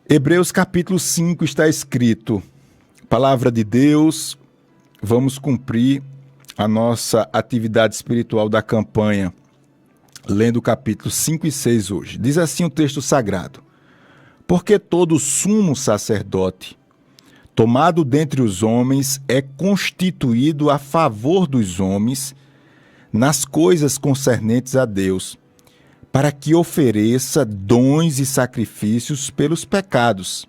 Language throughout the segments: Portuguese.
Hebreus capítulo 5 está escrito: Palavra de Deus, vamos cumprir a nossa atividade espiritual da campanha, lendo capítulos 5 e 6 hoje. Diz assim o texto sagrado: Porque todo sumo sacerdote, tomado dentre os homens, é constituído a favor dos homens nas coisas concernentes a Deus, para que ofereça dons e sacrifícios pelos pecados,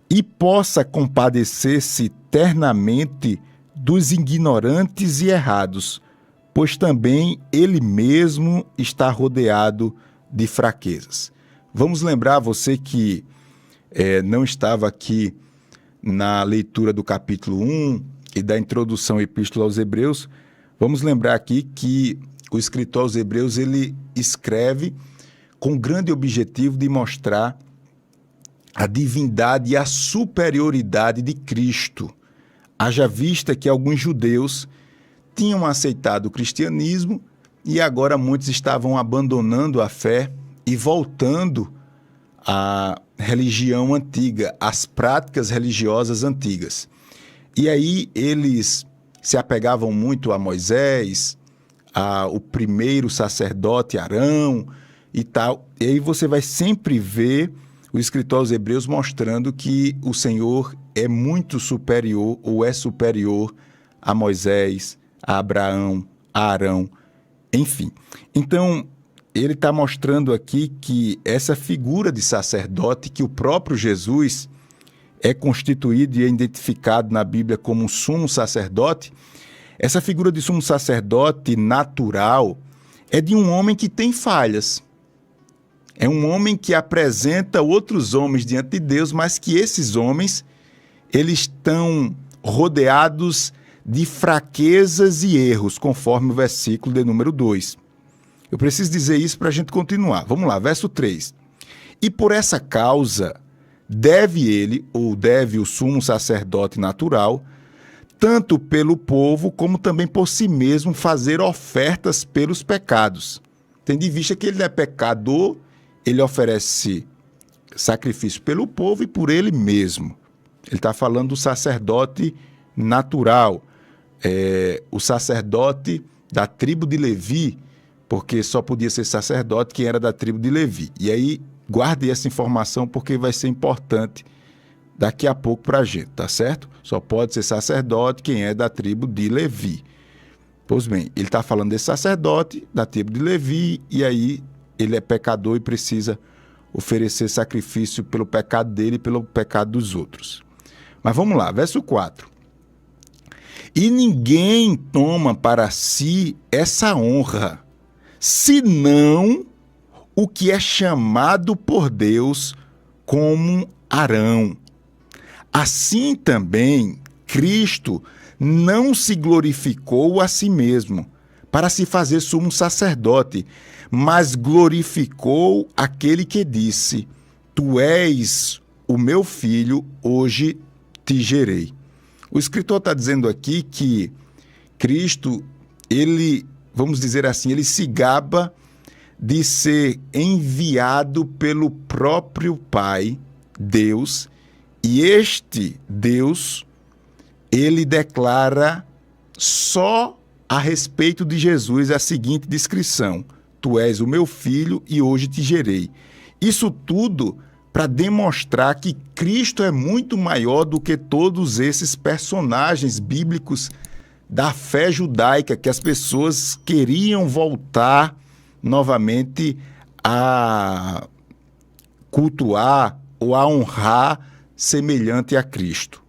e possa compadecer-se ternamente dos ignorantes e errados, pois também ele mesmo está rodeado de fraquezas. Vamos lembrar você que não estava aqui na leitura do capítulo 1 e da introdução à Epístola aos Hebreus. Vamos lembrar aqui que o escritor aos Hebreus ele escreve com o grande objetivo de mostrar a divindade e a superioridade de Cristo. Haja vista que alguns judeus tinham aceitado o cristianismo e agora muitos estavam abandonando a fé e voltando à religião antiga, às práticas religiosas antigas. E aí eles se apegavam muito a Moisés, o primeiro sacerdote Arão e tal. E aí você vai sempre ver o escritor aos Hebreus mostrando que o Senhor é muito superior ou é superior a Moisés, a Abraão, a Arão, enfim. Então, ele está mostrando aqui que essa figura de sacerdote, que o próprio Jesus é constituído e é identificado na Bíblia como um sumo sacerdote, essa figura de sumo sacerdote natural é de um homem que tem falhas. É um homem que apresenta outros homens diante de Deus, mas que esses homens, eles estão rodeados de fraquezas e erros, conforme o versículo de número 2. Eu preciso dizer isso para a gente continuar. Vamos lá, verso 3. E por essa causa, deve ele, ou deve o sumo sacerdote natural, tanto pelo povo como também por si mesmo, fazer ofertas pelos pecados. Tendo em vista que ele é pecador, ele oferece sacrifício pelo povo e por ele mesmo. Ele está falando do sacerdote natural, o sacerdote da tribo de Levi, porque só podia ser sacerdote quem era da tribo de Levi. E aí, guarde essa informação porque vai ser importante daqui a pouco para a gente, tá certo? Só pode ser sacerdote quem é da tribo de Levi. Pois bem, ele está falando desse sacerdote da tribo de Levi, e aí ele é pecador e precisa oferecer sacrifício pelo pecado dele e pelo pecado dos outros. Mas vamos lá, verso 4. E ninguém toma para si essa honra, senão o que é chamado por Deus como Arão. Assim também, Cristo não se glorificou a si mesmo para se fazer sumo sacerdote, mas glorificou aquele que disse: Tu és o meu filho, hoje te gerei. O escritor está dizendo aqui que Cristo, ele, vamos dizer assim, ele se gaba de ser enviado pelo próprio Pai, Deus, e este Deus, ele declara só a respeito de Jesus a seguinte descrição: Tu és o meu filho e hoje te gerei. Isso tudo para demonstrar que Cristo é muito maior do que todos esses personagens bíblicos da fé judaica que as pessoas queriam voltar novamente a cultuar ou a honrar semelhante a Cristo.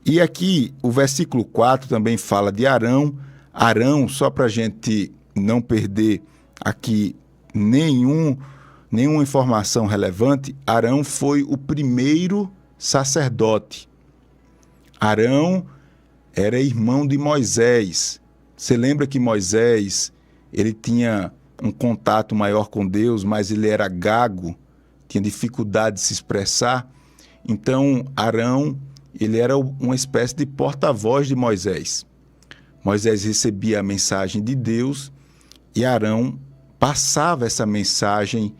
E aqui o versículo 4 também fala de Arão. Arão, só para a gente não perder aqui nenhuma informação relevante, Arão foi o primeiro sacerdote. Arão era irmão de Moisés. Você lembra que Moisés, ele tinha um contato maior com Deus, mas ele era gago, tinha dificuldade de se expressar. Então, Arão, ele era uma espécie de porta-voz de Moisés. Moisés recebia a mensagem de Deus e Arão passava essa mensagem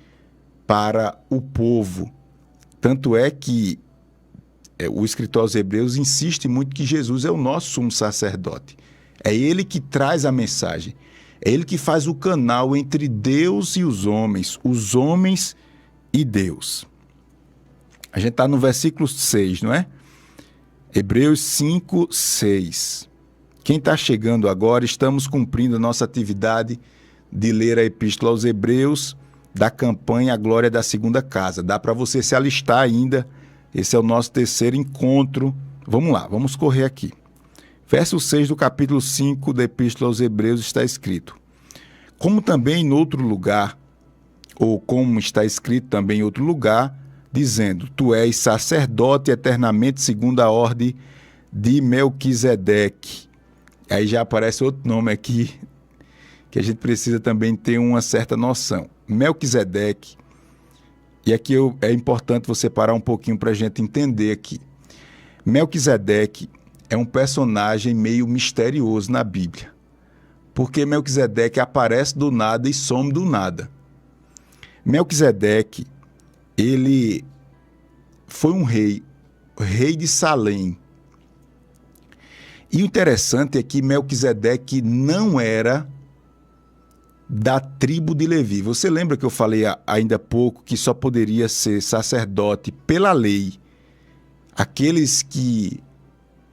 para o povo. Tanto é que o escritor aos Hebreus insiste muito que Jesus é o nosso sumo sacerdote. É ele que traz a mensagem. É ele que faz o canal entre Deus e os homens e Deus. A gente está no versículo 6, não é? Hebreus 5, 6. Quem está chegando agora, estamos cumprindo a nossa atividade de ler a Epístola aos Hebreus da campanha A Glória da Segunda Casa. Dá para você se alistar ainda. Esse é o nosso terceiro encontro. Vamos lá, vamos correr aqui. Verso 6 do capítulo 5 da Epístola aos Hebreus está escrito: como também em outro lugar, ou como está escrito também em outro lugar, dizendo, tu és sacerdote eternamente segundo a ordem de Melquisedeque. Aí já aparece outro nome aqui, que a gente precisa também ter uma certa noção. Melquisedeque, e aqui é importante você parar um pouquinho para a gente entender aqui. Melquisedeque é um personagem meio misterioso na Bíblia, porque Melquisedeque aparece do nada e some do nada. Melquisedeque, ele foi um rei, rei de Salém. E o interessante é que Melquisedeque não era da tribo de Levi. Você lembra que eu falei ainda há pouco que só poderia ser sacerdote pela lei aqueles que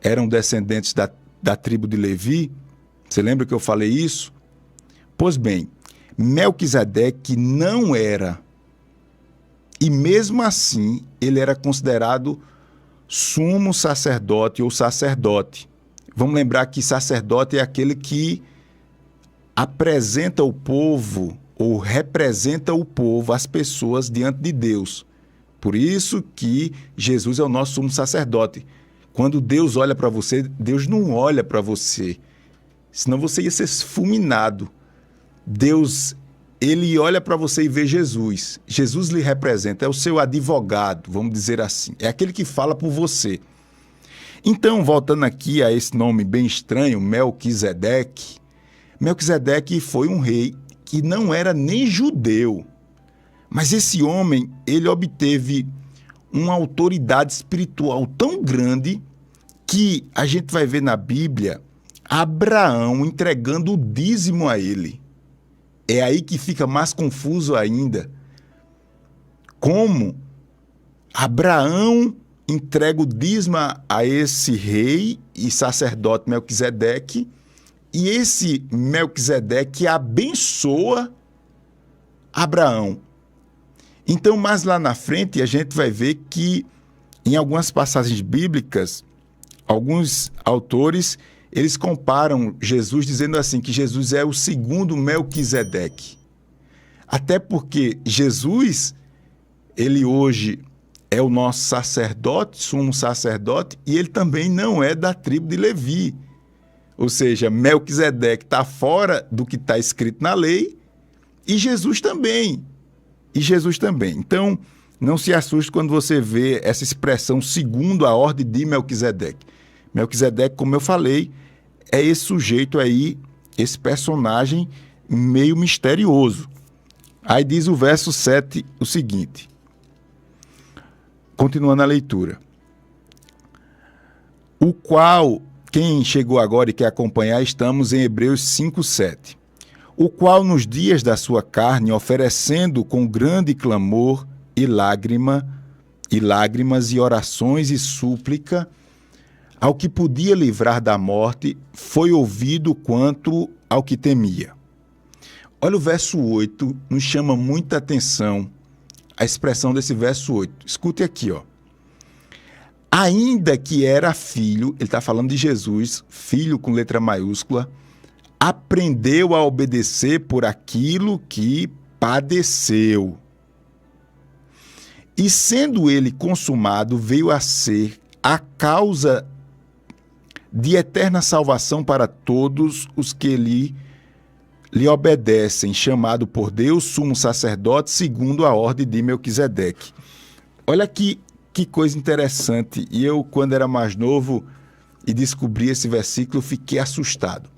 eram descendentes da tribo de Levi? Você lembra que eu falei isso? Pois bem, Melquisedeque não era. E mesmo assim, ele era considerado sumo sacerdote ou sacerdote. Vamos lembrar que sacerdote é aquele que apresenta o povo ou representa o povo, as pessoas diante de Deus. Por isso que Jesus é o nosso sumo sacerdote. Quando Deus olha para você, Deus não olha para você, senão você ia ser fulminado. Deus, ele olha para você e vê Jesus. Jesus lhe representa, é o seu advogado, vamos dizer assim. É aquele que fala por você. Então, voltando aqui a esse nome bem estranho, Melquisedeque. Melquisedeque foi um rei que não era nem judeu. Mas esse homem, ele obteve uma autoridade espiritual tão grande que a gente vai ver na Bíblia Abraão entregando o dízimo a ele. É aí que fica mais confuso ainda. Como Abraão entrega o dízimo a esse rei e sacerdote Melquisedeque, e esse Melquisedeque abençoa Abraão. Então, mais lá na frente, a gente vai ver que em algumas passagens bíblicas, alguns autores, eles comparam Jesus dizendo assim, que Jesus é o segundo Melquisedeque. Até porque Jesus, ele hoje é o nosso sacerdote, sumo sacerdote, e ele também não é da tribo de Levi. Ou seja, Melquisedeque está fora do que está escrito na lei, e Jesus também. Então, não se assuste quando você vê essa expressão segundo a ordem de Melquisedeque. Melquisedeque, como eu falei, é esse sujeito aí, esse personagem meio misterioso. Aí diz o verso 7 o seguinte, continuando a leitura. O qual, quem chegou agora e quer acompanhar, estamos em Hebreus 5:7. O qual nos dias da sua carne, oferecendo com grande clamor e lágrimas e orações e súplica, ao que podia livrar da morte, foi ouvido quanto ao que temia. Olha o verso 8, nos chama muita atenção a expressão desse verso 8. Escute aqui, ó. Ainda que era filho, ele está falando de Jesus, filho com letra maiúscula, aprendeu a obedecer por aquilo que padeceu. E sendo ele consumado, veio a ser a causa de eterna salvação para todos os que lhe obedecem, chamado por Deus sumo sacerdote segundo a ordem de Melquisedeque. Olha que coisa interessante. E eu, quando era mais novo e descobri esse versículo, fiquei assustado.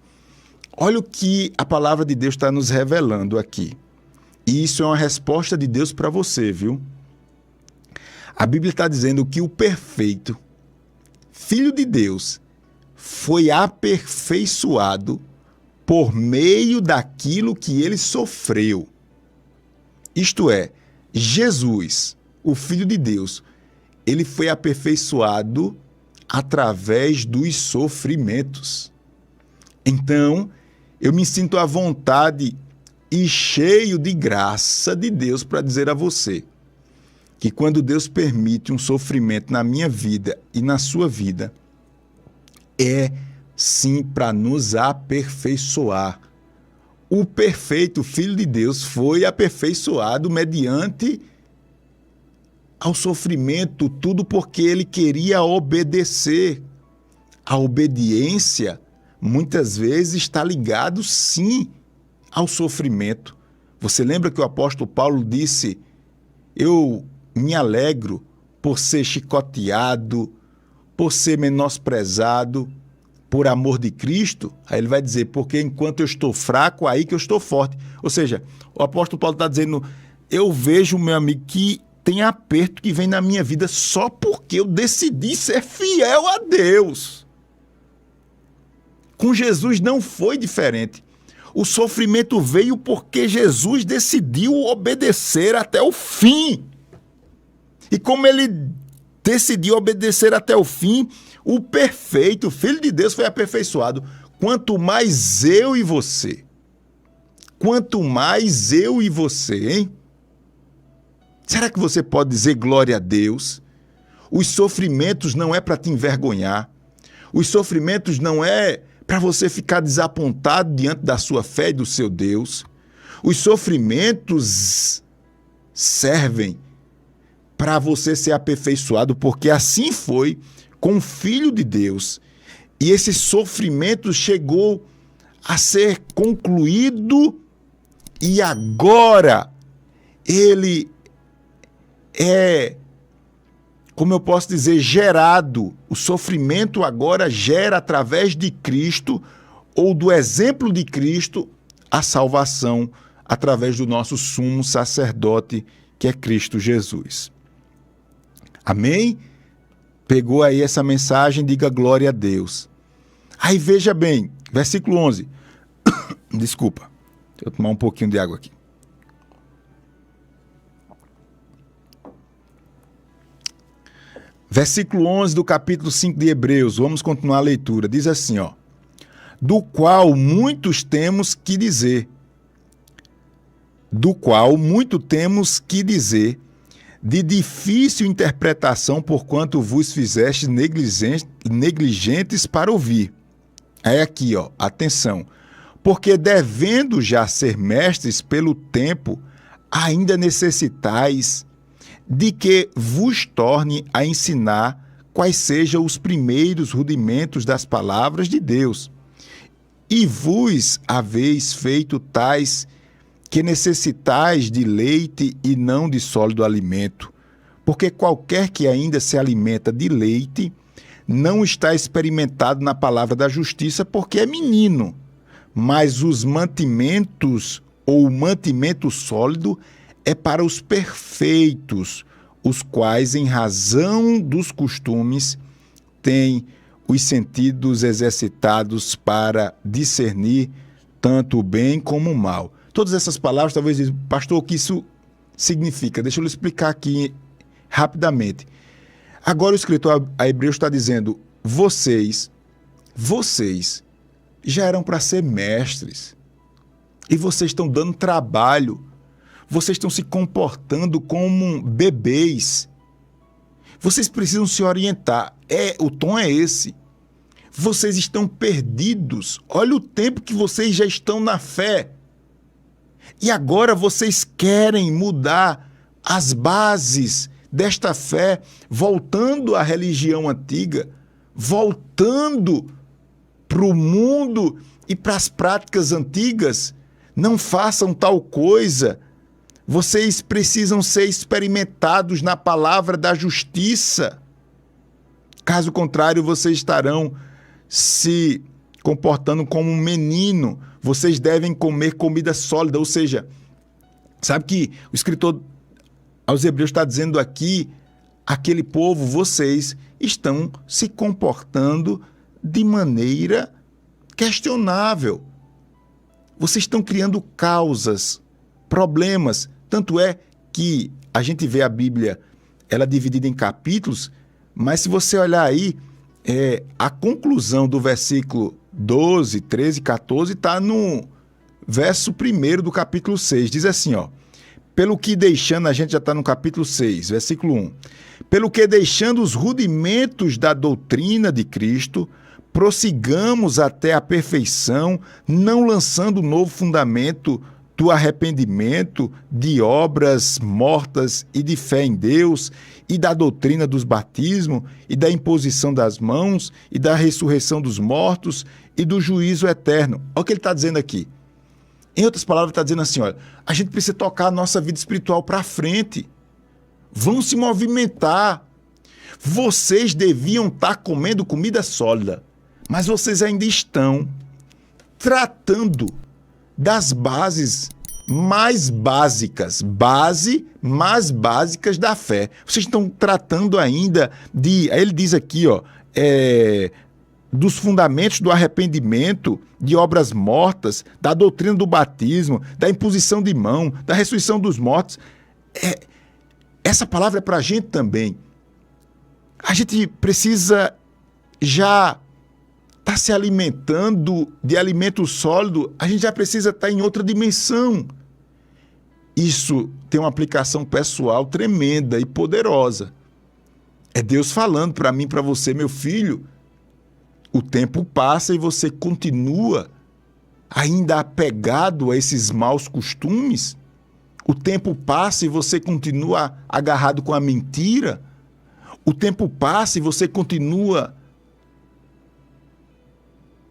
Olha o que a palavra de Deus está nos revelando aqui. E isso é uma resposta de Deus para você, viu? A Bíblia está dizendo que o perfeito, Filho de Deus, foi aperfeiçoado por meio daquilo que ele sofreu. Isto é, Jesus, o Filho de Deus, ele foi aperfeiçoado através dos sofrimentos. Então, eu me sinto à vontade e cheio de graça de Deus para dizer a você que quando Deus permite um sofrimento na minha vida e na sua vida, é sim para nos aperfeiçoar. O perfeito Filho de Deus foi aperfeiçoado mediante ao sofrimento, tudo porque ele queria obedecer. A obediência muitas vezes está ligado sim ao sofrimento. Você lembra que o apóstolo Paulo disse: eu me alegro por ser chicoteado, por ser menosprezado, por amor de Cristo? Aí ele vai dizer, porque enquanto eu estou fraco, aí que eu estou forte. Ou seja, o apóstolo Paulo está dizendo, eu vejo, meu amigo, que tem aperto que vem na minha vida só porque eu decidi ser fiel a Deus. Com Jesus não foi diferente. O sofrimento veio porque Jesus decidiu obedecer até o fim. E como ele decidiu obedecer até o fim, o perfeito, o Filho de Deus, foi aperfeiçoado. Quanto mais eu e você. Quanto mais eu e você, hein? Será que você pode dizer glória a Deus? Os sofrimentos não é para te envergonhar. Os sofrimentos não é para você ficar desapontado diante da sua fé e do seu Deus. Os sofrimentos servem para você ser aperfeiçoado, porque assim foi com o Filho de Deus. E esse sofrimento chegou a ser concluído e agora ele é, como eu posso dizer, gerado. O sofrimento agora gera através de Cristo ou do exemplo de Cristo a salvação através do nosso sumo sacerdote, que é Cristo Jesus. Amém? Pegou aí essa mensagem, diga glória a Deus. Aí veja bem, versículo 11. Desculpa, deixa eu tomar um pouquinho de água aqui. Versículo 11 do capítulo 5 de Hebreus, vamos continuar a leitura. Diz assim, ó: do qual muitos temos que dizer, de difícil interpretação, porquanto vos fizestes negligentes para ouvir. Aí aqui, ó, atenção. Porque devendo já ser mestres pelo tempo, ainda necessitais de que vos torne a ensinar quais sejam os primeiros rudimentos das palavras de Deus. E vos haveis feito tais que necessitais de leite e não de sólido alimento, porque qualquer que ainda se alimenta de leite não está experimentado na palavra da justiça, porque é menino. Mas os mantimentos ou o mantimento sólido é para os perfeitos, os quais, em razão dos costumes, têm os sentidos exercitados para discernir tanto o bem como o mal. Todas essas palavras, talvez dizem, pastor, o que isso significa? Deixa eu lhe explicar aqui rapidamente. Agora o escritor a Hebreus está dizendo, vocês já eram para ser mestres. E vocês estão dando trabalho. Vocês estão se comportando como bebês. Vocês precisam se orientar. O tom é esse. Vocês estão perdidos. Olha o tempo que vocês já estão na fé. E agora vocês querem mudar as bases desta fé, voltando à religião antiga, voltando para o mundo e para as práticas antigas. Não façam tal coisa. Vocês precisam ser experimentados na palavra da justiça. Caso contrário, vocês estarão se comportando como um menino. Vocês devem comer comida sólida. Ou seja, sabe que o escritor aos Hebreus está dizendo aqui aquele povo, vocês estão se comportando de maneira questionável. Vocês estão criando causas, problemas. Tanto é que a gente vê a Bíblia, ela é dividida em capítulos, mas se você olhar aí, a conclusão do versículo 12, 13, 14 está no verso 1 do capítulo 6. Diz assim, ó: pelo que deixando, a gente já está no capítulo 6, versículo 1. Pelo que deixando os rudimentos da doutrina de Cristo, prossigamos até a perfeição, não lançando novo fundamento do arrependimento, de obras mortas e de fé em Deus, e da doutrina dos batismos, e da imposição das mãos, e da ressurreição dos mortos, e do juízo eterno. Olha o que ele está dizendo aqui. Em outras palavras, está dizendo assim, olha, a gente precisa tocar a nossa vida espiritual para frente. Vão se movimentar. Vocês deviam estar comendo comida sólida, mas vocês ainda estão tratando das bases mais básicas, mais básicas da fé. Vocês estão tratando ainda de, aí ele diz aqui, ó, dos fundamentos do arrependimento, de obras mortas, da doutrina do batismo, da imposição de mão, da ressurreição dos mortos. Essa palavra é para a gente também. A gente precisa já estar se alimentando de alimento sólido, a gente já precisa estar em outra dimensão. Isso tem uma aplicação pessoal tremenda e poderosa. É Deus falando para mim, para você, meu filho, o tempo passa e você continua ainda apegado a esses maus costumes. O tempo passa e você continua agarrado com a mentira. O tempo passa e você continua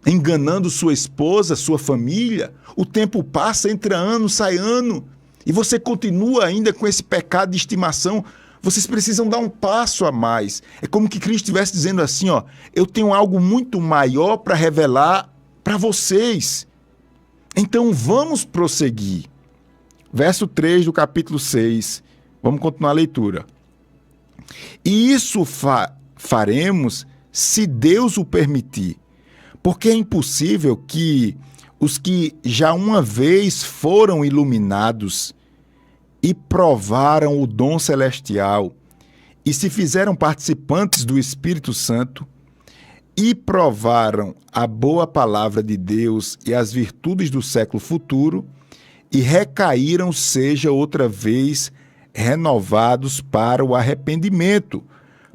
enganando sua esposa, sua família. O tempo passa, entra ano, sai ano, e você continua ainda com esse pecado de estimação. Vocês precisam dar um passo a mais. É como que Cristo estivesse dizendo assim, ó, eu tenho algo muito maior para revelar para vocês. Então vamos prosseguir. Verso 3 do capítulo 6. Vamos continuar a leitura. E isso faremos se Deus o permitir. Porque é impossível que os que já uma vez foram iluminados e provaram o dom celestial e se fizeram participantes do Espírito Santo e provaram a boa palavra de Deus e as virtudes do século futuro e recaíram, seja outra vez renovados para o arrependimento,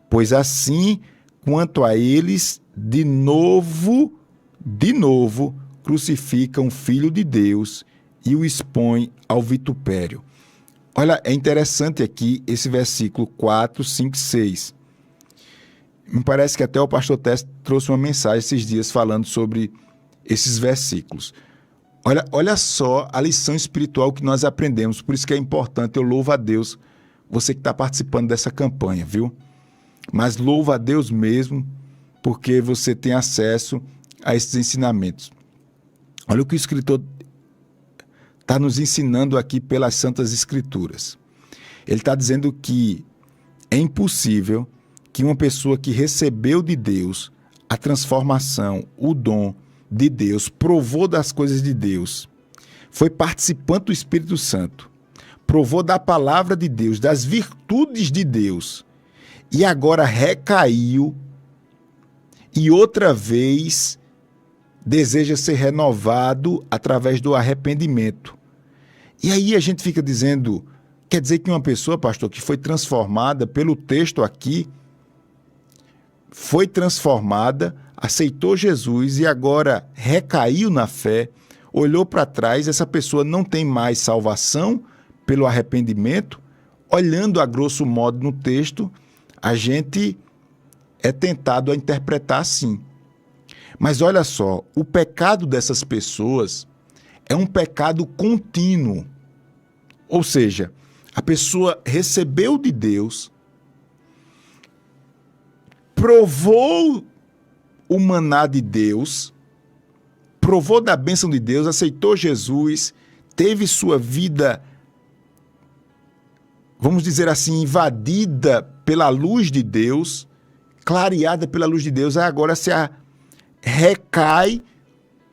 pois assim, quanto a eles, de novo, crucificam o Filho de Deus e o expõem ao vitupério. Olha, é interessante aqui esse versículo 4, 5 e 6. Me parece que até o pastor Tess trouxe uma mensagem esses dias falando sobre esses versículos. Olha só a lição espiritual que nós aprendemos, por isso que é importante, eu louvo a Deus, você que está participando dessa campanha, viu? Mas louvo a Deus mesmo, porque você tem acesso a esses ensinamentos. Olha o que o escritor está nos ensinando aqui pelas Santas Escrituras. Ele está dizendo que é impossível que uma pessoa que recebeu de Deus a transformação, o dom de Deus, provou das coisas de Deus, foi participante do Espírito Santo, provou da palavra de Deus, das virtudes de Deus, e agora recaiu e outra vez deseja ser renovado através do arrependimento. E aí a gente fica dizendo, quer dizer que uma pessoa, pastor, que foi transformada pelo texto aqui, foi transformada, aceitou Jesus e agora recaiu na fé, olhou para trás, essa pessoa não tem mais salvação pelo arrependimento? Olhando a grosso modo no texto, a gente é tentado a interpretar assim. Mas olha só, o pecado dessas pessoas é um pecado contínuo. Ou seja, a pessoa recebeu de Deus, provou o maná de Deus, provou da bênção de Deus, aceitou Jesus, teve sua vida, vamos dizer assim, invadida pela luz de Deus, clareada pela luz de Deus, agora recai,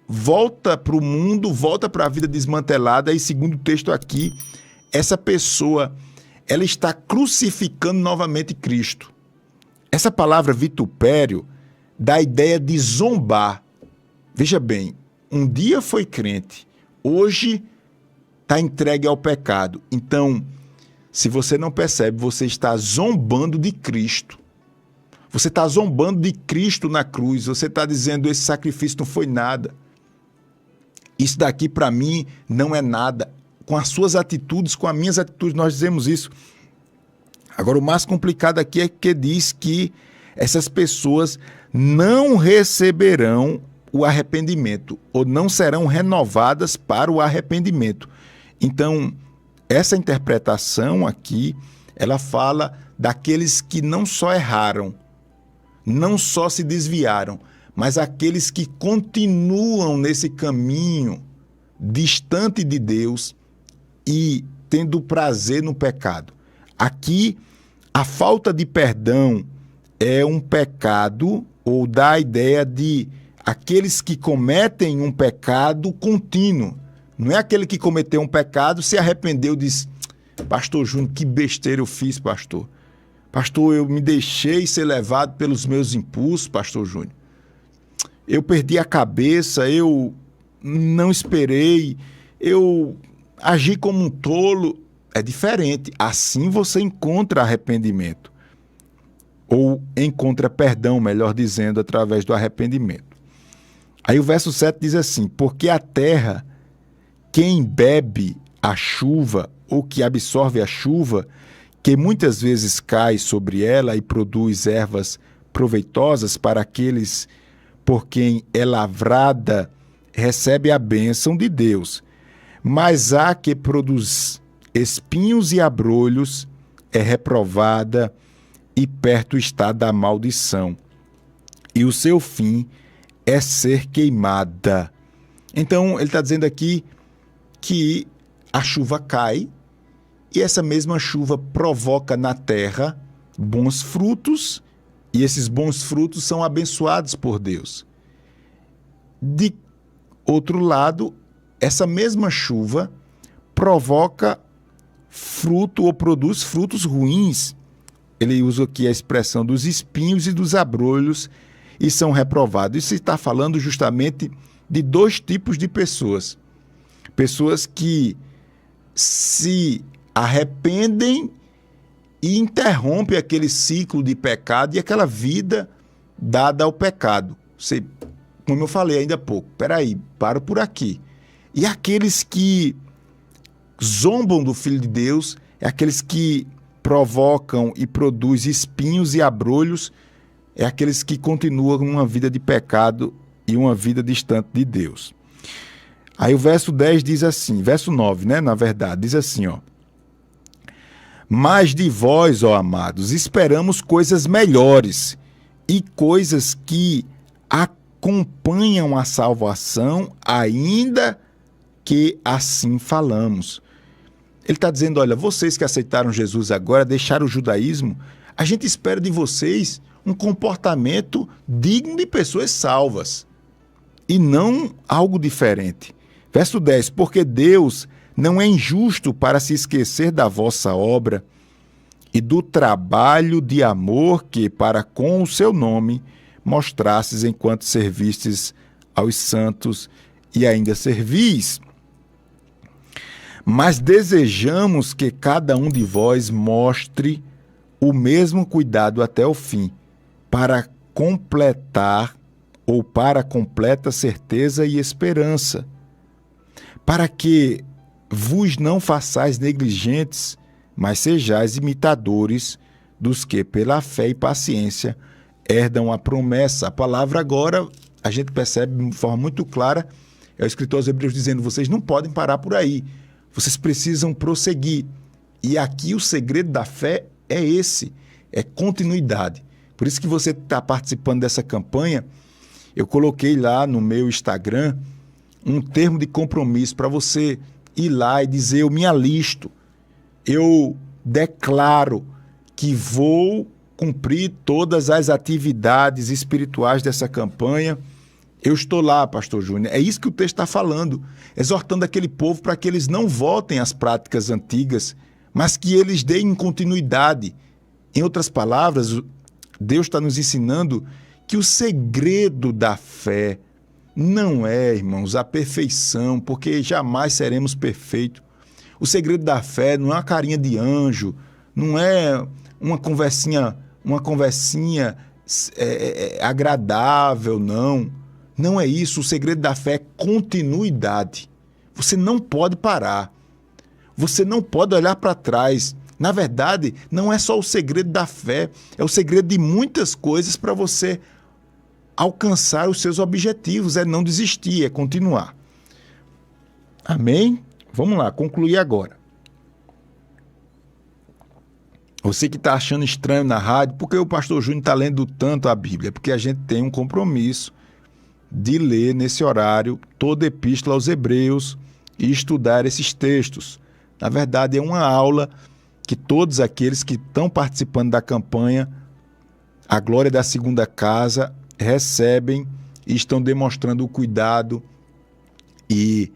volta para o mundo, volta para a vida desmantelada. E segundo o texto aqui, essa pessoa, ela está crucificando novamente Cristo. Essa palavra vitupério dá a ideia de zombar. Veja bem, um dia foi crente, hoje está entregue ao pecado. Então, se você não percebe, você está zombando de Cristo. Você está zombando de Cristo na cruz. Você está dizendo, esse sacrifício não foi nada. Isso daqui para mim não é nada. Com as suas atitudes, com as minhas atitudes, nós dizemos isso. Agora, o mais complicado aqui é que diz que essas pessoas não receberão o arrependimento, ou não serão renovadas para o arrependimento. Então, essa interpretação aqui, ela fala daqueles que não só erraram, não só se desviaram, mas aqueles que continuam nesse caminho distante de Deus e tendo prazer no pecado. Aqui, a falta de perdão é um pecado, ou dá a ideia de aqueles que cometem um pecado contínuo. Não é aquele que cometeu um pecado, se arrependeu e diz, pastor Júnior, que besteira eu fiz, pastor. Pastor, eu me deixei ser levado pelos meus impulsos, pastor Júnior. Eu perdi a cabeça, eu não esperei, eu agi como um tolo. É diferente. Assim você encontra arrependimento. Ou encontra perdão, melhor dizendo, através do arrependimento. Aí o verso 7 diz assim, porque a terra, quem bebe a chuva, ou que absorve a chuva, que muitas vezes cai sobre ela e produz ervas proveitosas para aqueles por quem é lavrada, recebe a bênção de Deus. Mas a que produz espinhos e abrolhos é reprovada e perto está da maldição. E o seu fim é ser queimada. Então, ele está dizendo aqui que a chuva cai e essa mesma chuva provoca na terra bons frutos e esses bons frutos são abençoados por Deus. De outro lado, essa mesma chuva provoca fruto ou produz frutos ruins. Ele usa aqui a expressão dos espinhos e dos abrolhos e são reprovados. Isso está falando justamente de dois tipos de pessoas. Pessoas que se arrependem e interrompem aquele ciclo de pecado e aquela vida dada ao pecado. Você, como eu falei ainda há pouco, peraí, paro por aqui. E aqueles que zombam do Filho de Deus, é aqueles que provocam e produzem espinhos e abrolhos, é aqueles que continuam uma vida de pecado e uma vida distante de Deus. Aí o verso 10 diz assim, verso 9, né, na verdade, diz assim, ó. Mas de vós, ó amados, esperamos coisas melhores e coisas que acompanham a salvação, ainda que assim falamos. Ele está dizendo, olha, vocês que aceitaram Jesus agora, deixaram o judaísmo, a gente espera de vocês um comportamento digno de pessoas salvas e não algo diferente. Verso 10, porque Deus não é injusto para se esquecer da vossa obra e do trabalho de amor que, para com o seu nome, mostrastes enquanto servistes aos santos e ainda servis. Mas desejamos que cada um de vós mostre o mesmo cuidado até o fim, para completar ou para completa certeza e esperança, para que vos não façais negligentes, mas sejais imitadores dos que, pela fé e paciência, herdam a promessa. A palavra agora, a gente percebe de forma muito clara, é o escritor aos Hebreus dizendo, vocês não podem parar por aí, vocês precisam prosseguir. E aqui o segredo da fé é esse, é continuidade. Por isso que você está participando dessa campanha, eu coloquei lá no meu Instagram um termo de compromisso para você ir lá e dizer, eu me alisto, eu declaro que vou cumprir todas as atividades espirituais dessa campanha. Eu estou lá, pastor Júnior. É isso que o texto está falando, exortando aquele povo para que eles não voltem às práticas antigas, mas que eles deem continuidade. Em outras palavras, Deus está nos ensinando que o segredo da fé não é, irmãos, a perfeição, porque jamais seremos perfeitos. O segredo da fé não é uma carinha de anjo, não é uma conversinha agradável, não. Não é isso. O segredo da fé é continuidade. Você não pode parar. Você não pode olhar para trás. Na verdade, não é só o segredo da fé, é o segredo de muitas coisas para você alcançar os seus objetivos. É não desistir, é continuar. Amém? Vamos lá, concluir agora. Você que está achando estranho na rádio, porque o pastor Júnior está lendo tanto a Bíblia? Porque a gente tem um compromisso de ler nesse horário toda a Epístola aos Hebreus e estudar esses textos. Na verdade, é uma aula que todos aqueles que estão participando da campanha A Glória da Segunda Casa recebem e estão demonstrando o cuidado e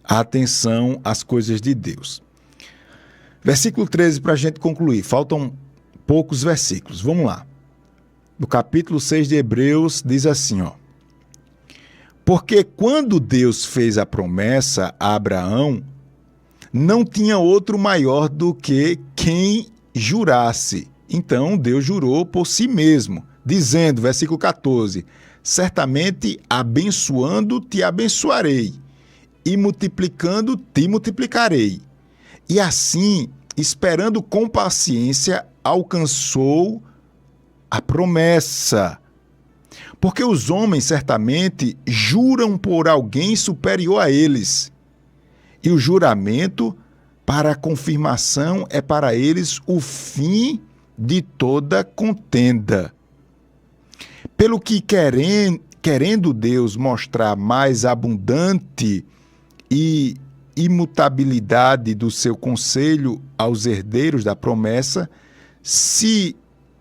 a atenção às coisas de Deus. Versículo 13 para a gente concluir. Faltam poucos versículos. Vamos lá. No capítulo 6 de Hebreus diz assim, ó. Porque quando Deus fez a promessa a Abraão, não tinha outro maior do que quem jurasse. Então Deus jurou por si mesmo, dizendo, versículo 14, certamente abençoando te abençoarei, e multiplicando te multiplicarei. E assim, esperando com paciência, alcançou a promessa. Porque os homens certamente juram por alguém superior a eles, e o juramento para a confirmação é para eles o fim de toda contenda. Pelo que querendo Deus mostrar mais abundante e imutabilidade do seu conselho aos herdeiros da promessa, se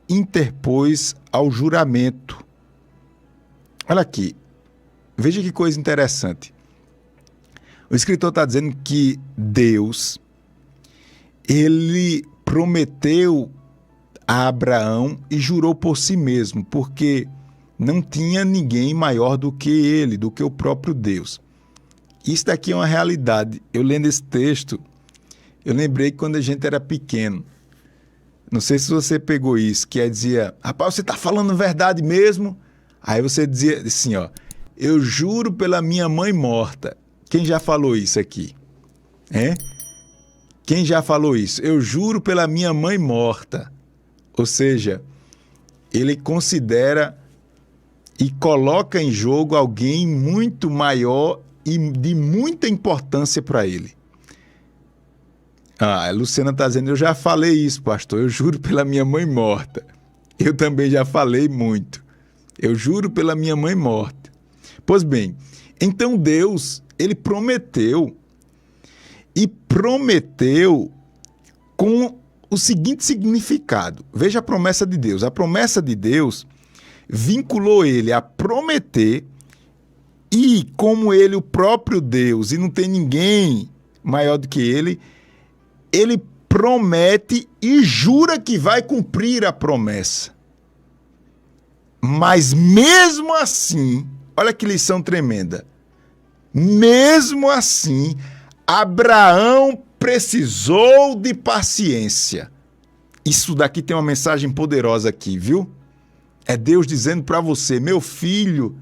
interpôs ao juramento. Olha aqui, veja que coisa interessante. O escritor está dizendo que Deus, ele prometeu a Abraão e jurou por si mesmo, porque não tinha ninguém maior do que ele, do que o próprio Deus. Isso daqui é uma realidade. Eu lendo esse texto, eu lembrei que quando a gente era pequeno, não sei se você pegou isso, que dizia, rapaz, você está falando verdade mesmo? Aí você dizia assim, ó, eu juro pela minha mãe morta. Quem já falou isso aqui? Quem já falou isso? Eu juro pela minha mãe morta. Ou seja, ele considera e coloca em jogo alguém muito maior e de muita importância para ele. A Luciana está dizendo, eu já falei isso, pastor, eu juro pela minha mãe morta. Eu também já falei muito. Eu juro pela minha mãe morta. Pois bem, então Deus, ele prometeu, e prometeu com o seguinte significado. Veja a promessa de Deus. A promessa de Deus vinculou ele a prometer, e como ele, o próprio Deus, e não tem ninguém maior do que ele promete e jura que vai cumprir a promessa. Mas mesmo assim, olha que lição tremenda, mesmo assim, Abraão precisou de paciência. Isso daqui tem uma mensagem poderosa aqui, viu? É Deus dizendo para você, meu filho,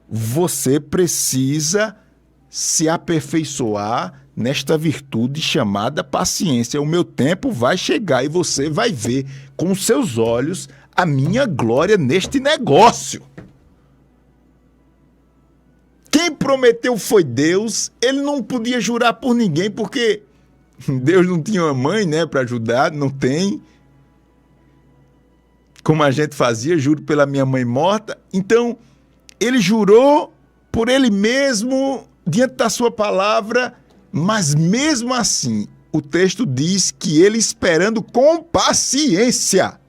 você precisa se aperfeiçoar nesta virtude chamada paciência. O meu tempo vai chegar e você vai ver com seus olhos a minha glória neste negócio. Quem prometeu foi Deus. Ele não podia jurar por ninguém, porque Deus não tinha uma mãe, né, para ajudar, não tem. Como a gente fazia, juro pela minha mãe morta. Então, ele jurou por ele mesmo, diante da sua palavra, mas mesmo assim, o texto diz que ele, esperando com paciência,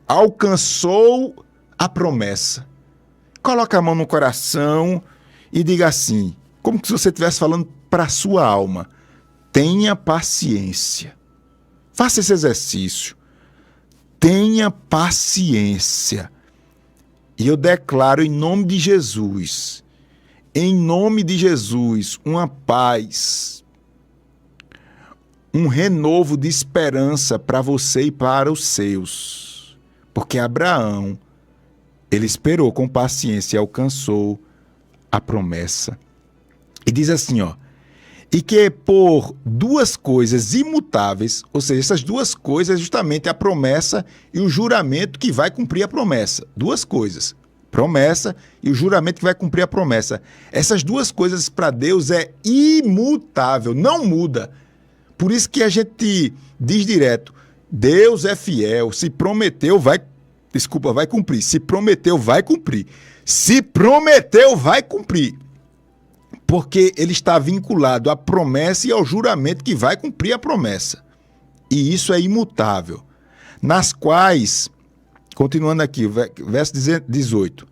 alcançou a promessa. Coloca a mão no coração e diga assim, como se você estivesse falando para a sua alma: tenha paciência. Faça esse exercício. Tenha paciência. E eu declaro em nome de Jesus, uma paz, um renovo de esperança para você e para os seus. Porque Abraão, ele esperou com paciência e alcançou a promessa. E diz assim, e que por duas coisas imutáveis, ou seja, essas duas coisas, justamente a promessa e o juramento que vai cumprir a promessa. Duas coisas, promessa e o juramento que vai cumprir a promessa. Essas duas coisas para Deus é imutável, não muda. Por isso que a gente diz direto, Deus é fiel, se prometeu, vai cumprir. Se prometeu, vai cumprir. Se prometeu, vai cumprir. Porque ele está vinculado à promessa e ao juramento que vai cumprir a promessa. E isso é imutável. Nas quais, continuando aqui, verso 18,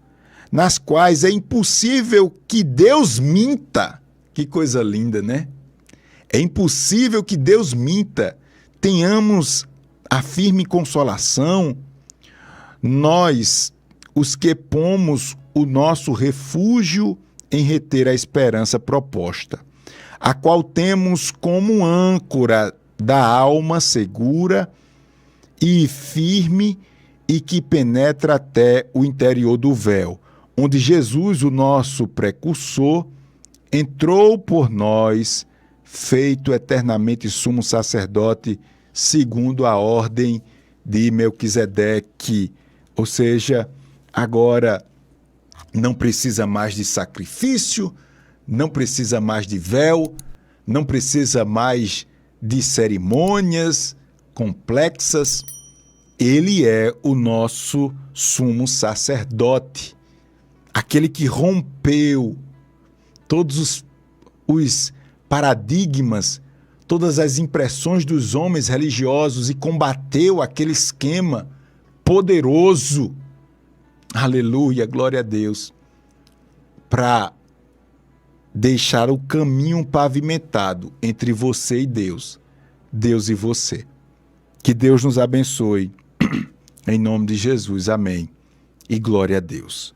nas quais é impossível que Deus minta. Que coisa linda, né? É impossível que Deus minta. Tenhamos a firme consolação, nós, os que pomos o nosso refúgio em reter a esperança proposta, a qual temos como âncora da alma segura e firme e que penetra até o interior do véu, onde Jesus, o nosso precursor, entrou por nós, feito eternamente sumo sacerdote, segundo a ordem de Melquisedeque. Ou seja, agora não precisa mais de sacrifício, não precisa mais de véu, não precisa mais de cerimônias complexas. Ele é o nosso sumo sacerdote, aquele que rompeu todos os paradigmas, todas as impressões dos homens religiosos e combateu aquele esquema poderoso. Aleluia, glória a Deus, para deixar o caminho pavimentado entre você e Deus, Deus e você. Que Deus nos abençoe, em nome de Jesus, amém, e glória a Deus.